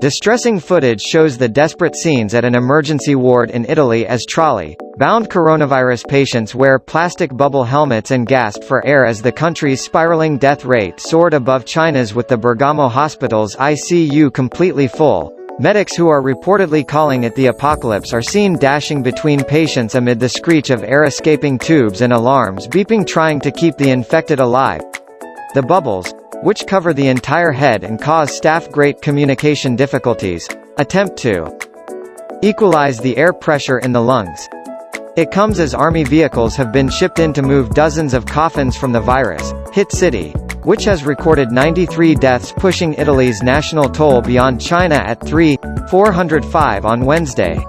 Distressing footage shows the desperate scenes at an emergency ward in Italy as trolley-bound coronavirus patients wear plastic bubble helmets and gasp for air as the country's spiraling death rate soared above China's, with the Bergamo hospital's ICU completely full. Medics, who are reportedly calling it the apocalypse, are seen dashing between patients amid the screech of air-escaping tubes and alarms beeping, trying to keep the infected alive. The bubbles, which cover the entire head and cause staff great communication difficulties, attempt to equalize the air pressure in the lungs. It comes as army vehicles have been shipped in to move dozens of coffins from the virus-hit city, which has recorded 93 deaths, pushing Italy's national toll beyond China at 405 on Wednesday.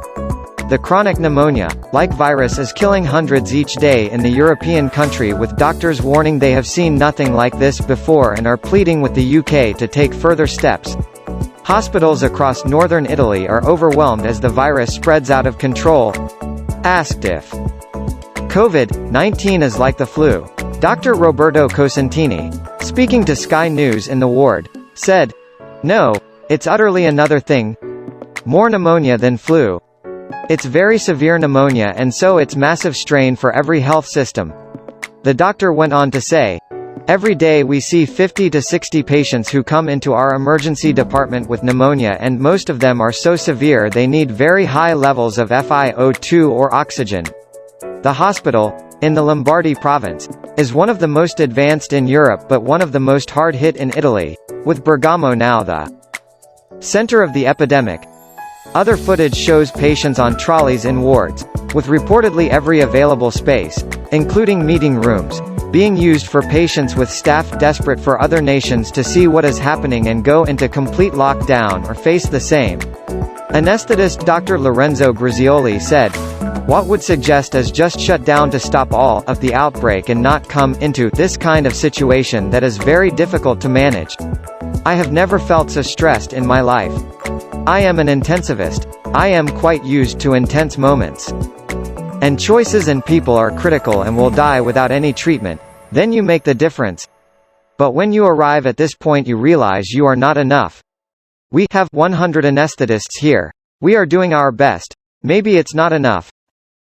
The chronic pneumonia-like virus is killing hundreds each day in the European country, with doctors warning they have seen nothing like this before and are pleading with the UK to take further steps. Hospitals across northern Italy are overwhelmed as the virus spreads out of control. Asked if COVID-19 is like the flu, Dr. Roberto Cosentini, speaking to Sky News in the ward, said, "No, it's utterly another thing. More pneumonia than flu. It's very severe pneumonia, and so it's massive strain for every health system." The doctor went on to say, "Every day we see 50 to 60 patients who come into our emergency department with pneumonia, and most of them are so severe they need very high levels of FiO2 or oxygen." The hospital, in the Lombardy province, is one of the most advanced in Europe but one of the most hard-hit in Italy, with Bergamo now the center of the epidemic. Other footage shows patients on trolleys in wards, with reportedly every available space, including meeting rooms, being used for patients, with staff desperate for other nations to see what is happening and go into complete lockdown or face the same. Anesthetist Dr. Lorenzo Grazioli said, "What would suggest is just shut down to stop all of the outbreak and not come into this kind of situation that is very difficult to manage. I have never felt so stressed in my life. I am an intensivist. I am quite used to intense moments. And choices and people are critical and will die without any treatment. Then you make the difference. But when you arrive at this point you realize you are not enough. We have 100 anesthetists here. We are doing our best. Maybe it's not enough.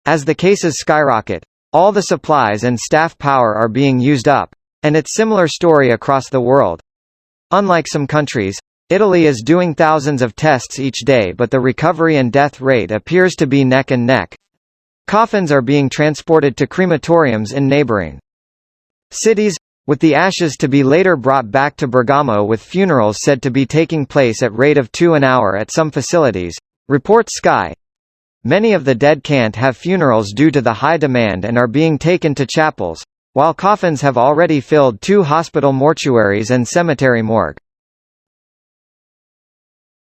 As the cases skyrocket, all the supplies and staff power are being used up. And it's similar story across the world. Unlike some countries, Italy is doing thousands of tests each day, but the recovery and death rate appears to be neck and neck. Coffins are being transported to crematoriums in neighboring cities, with the ashes to be later brought back to Bergamo, with funerals said to be taking place at rate of 2 an hour at some facilities, reports Sky. Many of the dead can't have funerals due to the high demand and are being taken to chapels, while coffins have already filled 2 hospital mortuaries and cemetery morgue.